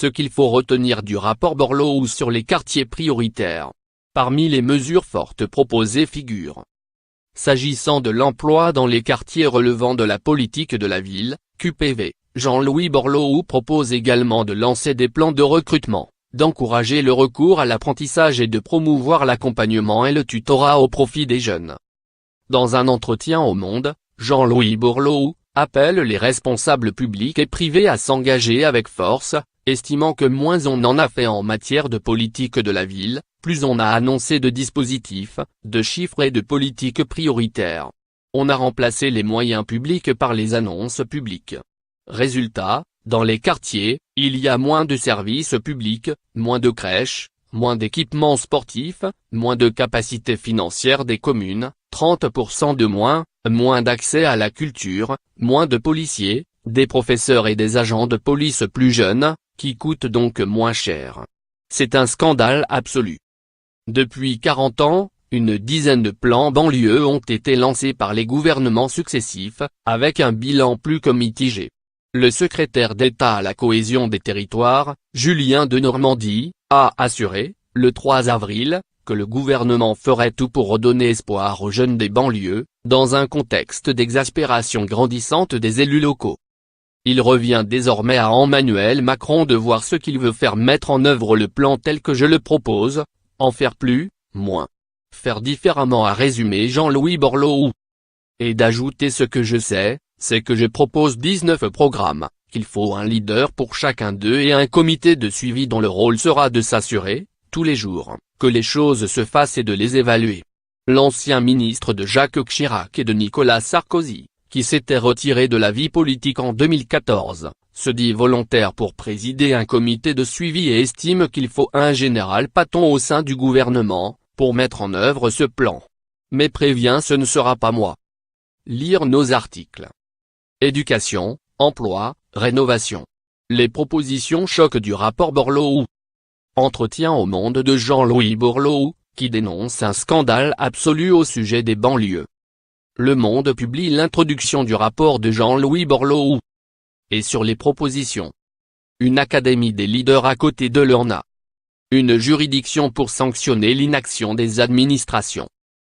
Ce qu'il faut retenir du rapport Borloo sur les quartiers prioritaires. Parmi les mesures fortes proposées figurent. S'agissant de l'emploi dans les quartiers relevant de la politique de la ville, QPV, Jean-Louis Borloo propose également de lancer des plans de recrutement, d'encourager le recours à l'apprentissage et de promouvoir l'accompagnement et le tutorat au profit des jeunes. Dans un entretien au Monde, Jean-Louis Borloo appelle les responsables publics et privés à s'engager avec force, estimant que moins on en a fait en matière de politique de la ville, plus on a annoncé de dispositifs, de chiffres et de politiques prioritaires. On a remplacé les moyens publics par les annonces publiques. Résultat, dans les quartiers, il y a moins de services publics, moins de crèches, moins d'équipements sportifs, moins de capacité financière des communes, 30% de moins, moins d'accès à la culture, moins de policiers, des professeurs et des agents de police plus jeunes, qui coûtent donc moins cher. C'est un scandale absolu. Depuis 40 ans, une dizaine de plans banlieue ont été lancés par les gouvernements successifs, avec un bilan plus que mitigé. Le secrétaire d'État à la cohésion des territoires, Julien Denormandie, a assuré, le 3 avril, que le gouvernement ferait tout pour redonner espoir aux jeunes des banlieues, dans un contexte d'exaspération grandissante des élus locaux. Il revient désormais à Emmanuel Macron de voir ce qu'il veut faire mettre en œuvre le plan tel que je le propose, en faire plus, moins. Faire différemment, a résumé Jean-Louis Borloo. Et d'ajouter ce que je sais, c'est que je propose 19 programmes, qu'il faut un leader pour chacun d'eux et un comité de suivi dont le rôle sera de s'assurer, tous les jours, que les choses se fassent et de les évaluer. L'ancien ministre de Jacques Chirac et de Nicolas Sarkozy, qui s'était retiré de la vie politique en 2014, se dit volontaire pour présider un comité de suivi et estime qu'il faut un général Paton au sein du gouvernement, pour mettre en œuvre ce plan. Mais prévient, ce ne sera pas moi. Lire nos articles. Éducation, emploi, rénovation. Les propositions choc du rapport Borloo. Entretien au Monde de Jean-Louis Borloo, qui dénonce un scandale absolu au sujet des banlieues. Le Monde publie l'introduction du rapport de Jean-Louis Borloo. Et sur les propositions. Une académie des leaders à côté de l'ENA. Une juridiction pour sanctionner l'inaction des administrations.